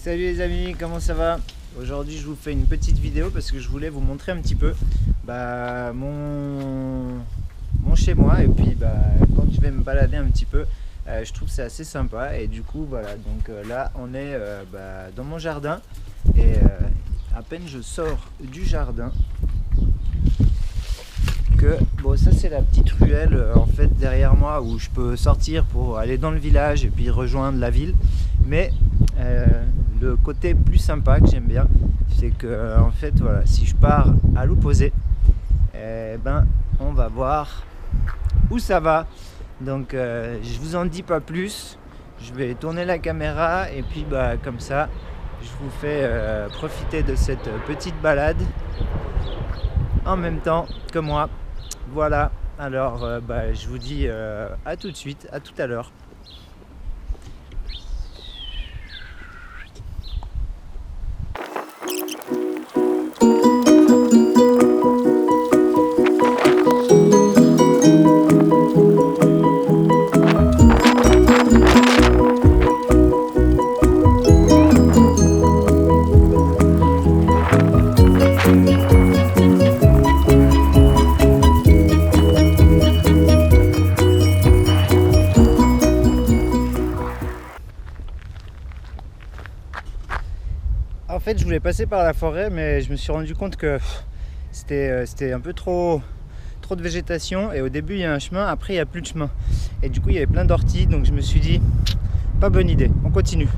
Salut les amis, comment ça va? Aujourd'hui je vous fais une petite vidéo parce que je voulais vous montrer un petit peu mon chez moi, et puis quand je vais me balader un petit peu, je trouve que c'est assez sympa. Et du coup voilà, donc là on est dans mon jardin, et à peine je sors du jardin que bon, ça c'est la petite ruelle en fait derrière moi où je peux sortir pour aller dans le village et puis rejoindre la ville. Mais le côté plus sympa que j'aime bien, c'est que en fait voilà, si je pars à l'opposé, on va voir où ça va. Donc je vous en dis pas plus, je vais tourner la caméra et puis comme ça je vous fais profiter de cette petite balade en même temps que moi. Voilà, alors je vous dis à tout de suite, à tout à l'heure. En fait, je voulais passer par la forêt, mais je me suis rendu compte que c'était un peu trop de végétation. Et au début, il y a un chemin, après, il n'y a plus de chemin. Et du coup, il y avait plein d'orties, donc je me suis dit, pas bonne idée, on continue.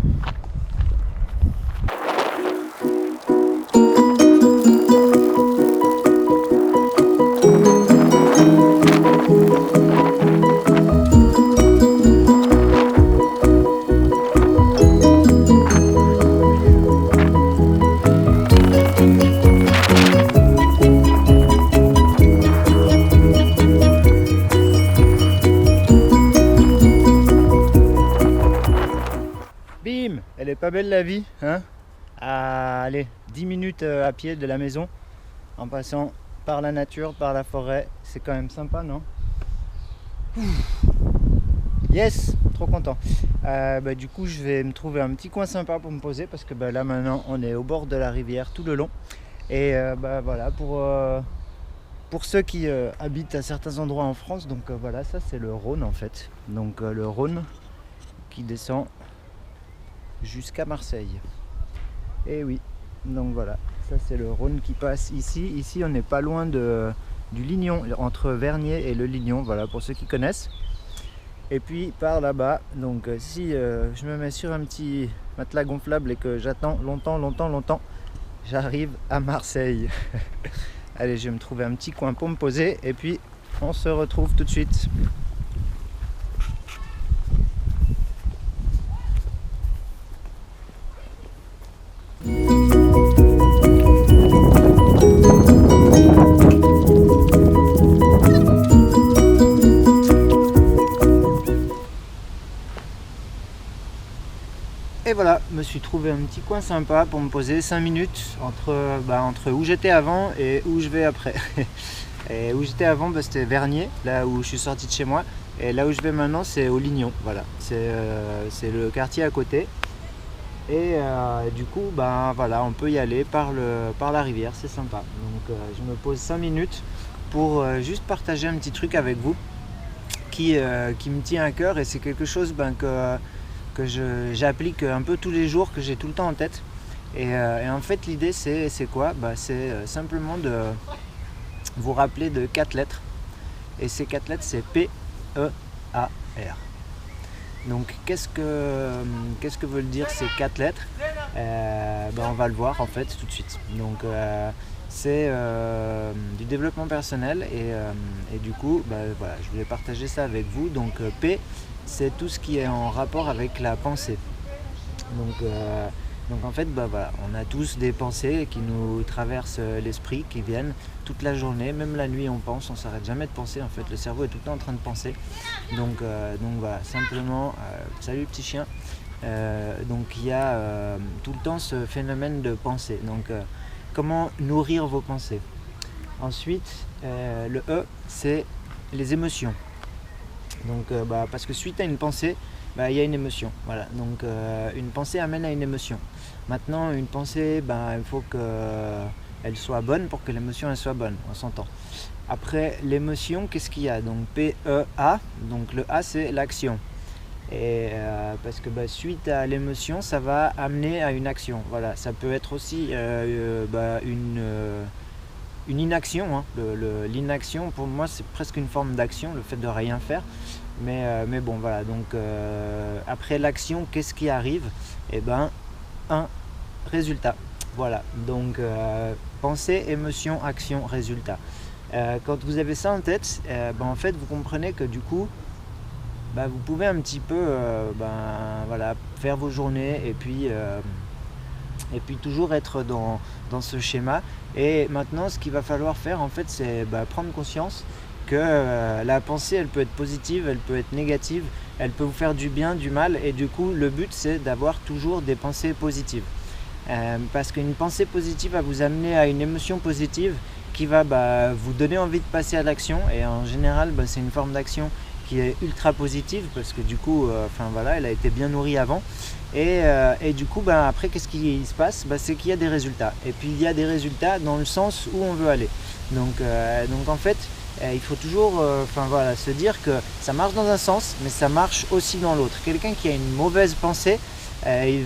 Bim, elle est pas belle la vie, hein? Allez, 10 minutes à pied de la maison, en passant par la nature, par la forêt, c'est quand même sympa, non? Yes, trop content. Du coup, je vais me trouver un petit coin sympa pour me poser, parce que là maintenant, on est au bord de la rivière tout le long. Et voilà, pour ceux qui habitent à certains endroits en France, donc voilà, ça c'est le Rhône en fait. Donc le Rhône qui descend jusqu'à Marseille. Et oui, donc voilà, ça c'est le Rhône qui passe ici. Ici on n'est pas loin du Lignon, entre Vernier et le Lignon, voilà pour ceux qui connaissent. Et puis par là-bas, donc si je me mets sur un petit matelas gonflable et que j'attends longtemps, j'arrive à Marseille. Allez, je vais me trouver un petit coin pour me poser et puis on se retrouve tout de suite. Et voilà, je me suis trouvé un petit coin sympa pour me poser 5 minutes entre où j'étais avant et où je vais après. Et où j'étais avant, c'était Vernier, là où je suis sorti de chez moi. Et là où je vais maintenant, c'est au Lignon. Voilà, c'est le quartier à côté. Et du coup, voilà, on peut y aller par la rivière, c'est sympa. Donc je me pose 5 minutes pour juste partager un petit truc avec vous qui me tient à cœur. Et c'est quelque chose que j'applique un peu tous les jours, que j'ai tout le temps en tête. Et en fait l'idée c'est quoi? C'est simplement de vous rappeler de 4 lettres. Et ces 4 lettres c'est P-E-A-R. Donc qu'est-ce que veulent dire ces 4 lettres? On va le voir en fait tout de suite. Donc c'est du développement personnel, et du coup voilà, je voulais partager ça avec vous. Donc P, c'est tout ce qui est en rapport avec la pensée. Donc en fait voilà, on a tous des pensées qui nous traversent l'esprit, qui viennent toute la journée, même la nuit on pense, on s'arrête jamais de penser en fait, le cerveau est tout le temps en train de penser. Donc voilà, simplement, salut petit chien. Donc il y a tout le temps ce phénomène de pensée. Donc comment nourrir vos pensées? Ensuite le E, c'est les émotions. Donc parce que suite à une pensée, il y a une émotion. Voilà. Donc une pensée amène à une émotion. Maintenant, une pensée, il faut qu'elle soit bonne pour que l'émotion elle soit bonne, on s'entend. Après l'émotion, qu'est-ce qu'il y a? Donc P-E-A, donc le A c'est l'action. Et parce que suite à l'émotion, ça va amener à une action. Voilà, ça peut être aussi une inaction. Hein. L'inaction, pour moi, c'est presque une forme d'action, le fait de rien faire. Mais bon, voilà. Donc après l'action, qu'est-ce qui arrive? Un résultat. Voilà. Donc pensée, émotion, action, résultat. Quand vous avez ça en tête, en fait, vous comprenez que du coup, vous pouvez un petit peu faire vos journées et puis toujours être dans ce schéma. Et maintenant, ce qu'il va falloir faire, en fait, c'est prendre conscience que la pensée, elle peut être positive, elle peut être négative, elle peut vous faire du bien, du mal. Et du coup, le but, c'est d'avoir toujours des pensées positives. Parce qu'une pensée positive va vous amener à une émotion positive qui va vous donner envie de passer à l'action. Et en général, c'est une forme d'action qui est ultra positive parce que du coup, elle a été bien nourrie avant. Et du coup, après, qu'est-ce qui se passe? C'est qu'il y a des résultats. Et puis, il y a des résultats dans le sens où on veut aller. Donc en fait, il faut toujours se dire que ça marche dans un sens, mais ça marche aussi dans l'autre. Quelqu'un qui a une mauvaise pensée,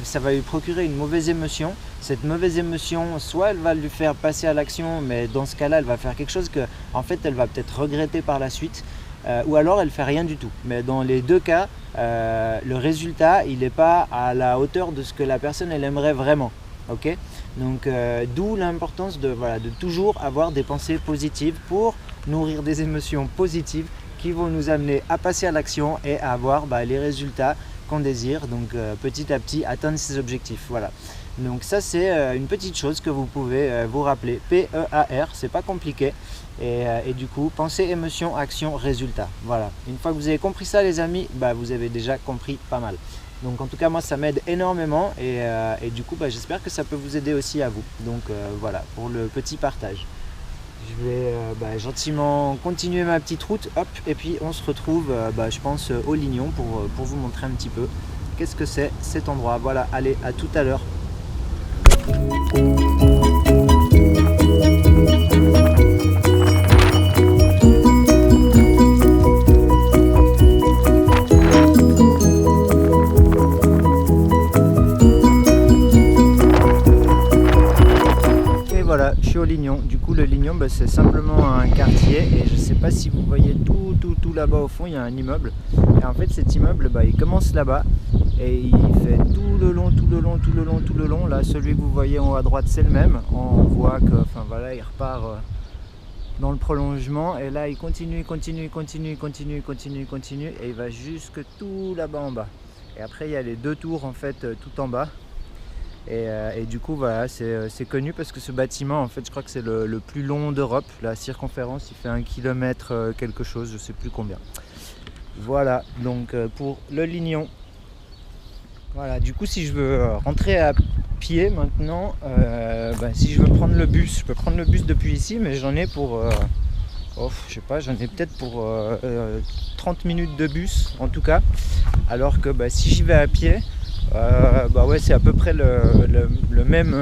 ça va lui procurer une mauvaise émotion. Cette mauvaise émotion, soit elle va lui faire passer à l'action, mais dans ce cas-là, elle va faire quelque chose que, en fait, elle va peut-être regretter par la suite. Ou alors elle fait rien du tout. Mais dans les deux cas, le résultat il n'est pas à la hauteur de ce que la personne elle aimerait vraiment. Ok? Donc d'où l'importance de toujours avoir des pensées positives pour nourrir des émotions positives qui vont nous amener à passer à l'action et à avoir les résultats qu'on désire. Donc petit à petit atteindre ses objectifs. Voilà. Donc ça c'est une petite chose que vous pouvez vous rappeler. P-E-A-R, c'est pas compliqué. Et du coup, pensée, émotion, action, résultat. Voilà. Une fois que vous avez compris ça, les amis, vous avez déjà compris pas mal. Donc en tout cas, moi, ça m'aide énormément. Et du coup, j'espère que ça peut vous aider aussi à vous. Donc voilà, pour le petit partage. Je vais gentiment continuer ma petite route. Hop, et puis on se retrouve, je pense, au Lignon pour vous montrer un petit peu qu'est-ce que c'est cet endroit. Voilà, allez, à tout à l'heure. Je suis au Lignon. Du coup, le Lignon, c'est simplement un quartier et je sais pas si vous voyez tout là-bas au fond, il y a un immeuble. Et en fait, cet immeuble, il commence là-bas et il fait tout le long. Là, celui que vous voyez en haut à droite, c'est le même. On voit que, il repart dans le prolongement et là, il continue et il va jusque tout là-bas en bas. Et après, il y a les deux tours en fait tout en bas. Et du coup voilà, c'est connu parce que ce bâtiment en fait je crois que c'est le plus long d'Europe. La circonférence il fait 1 km quelque chose, je sais plus combien. Voilà donc pour le Lignon. Voilà, du coup si je veux rentrer à pied maintenant, si je veux prendre le bus, je peux prendre le bus depuis ici, mais j'en ai pour je sais pas, j'en ai peut-être pour 30 minutes de bus en tout cas, alors que si j'y vais à pied, c'est à peu près le même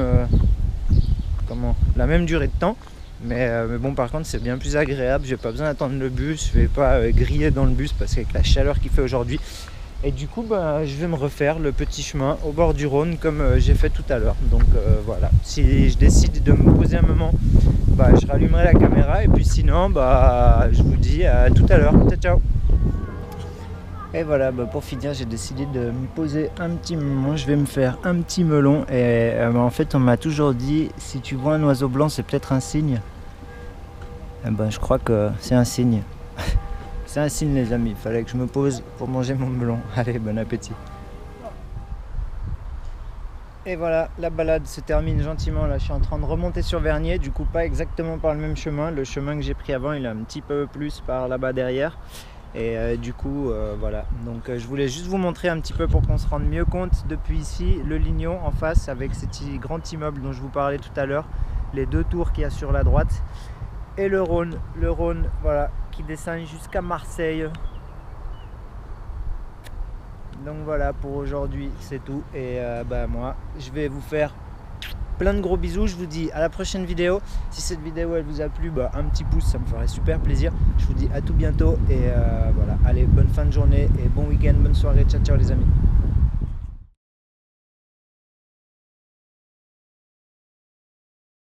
la même durée de temps, mais bon, par contre c'est bien plus agréable, j'ai pas besoin d'attendre le bus, je vais pas griller dans le bus parce qu'avec la chaleur qu'il fait aujourd'hui. Et du coup je vais me refaire le petit chemin au bord du Rhône comme j'ai fait tout à l'heure. Donc voilà, si je décide de me poser un moment, je rallumerai la caméra et puis sinon je vous dis à tout à l'heure. Ciao. Et voilà, pour finir, j'ai décidé de me poser un petit moment. Je vais me faire un petit melon. Et en fait, on m'a toujours dit, si tu vois un oiseau blanc, c'est peut-être un signe. Je crois que c'est un signe. C'est un signe, les amis. Il fallait que je me pose pour manger mon melon. Allez, bon appétit. Et voilà, la balade se termine gentiment. Là, je suis en train de remonter sur Vernier. Du coup, pas exactement par le même chemin. Le chemin que j'ai pris avant, il est un petit peu plus par là-bas derrière. Et du coup voilà, donc je voulais juste vous montrer un petit peu pour qu'on se rende mieux compte depuis ici le Lignon en face avec cet grand immeuble dont je vous parlais tout à l'heure, les deux tours qu'il y a sur la droite et le Rhône voilà, qui descend jusqu'à Marseille. Donc voilà, pour aujourd'hui c'est tout. Et moi je vais vous faire plein de gros bisous. Je vous dis à la prochaine vidéo. Si cette vidéo elle vous a plu, un petit pouce, ça me ferait super plaisir. Je vous dis à tout bientôt. Et voilà, allez, bonne fin de journée et bon week-end, bonne soirée. Ciao ciao les amis.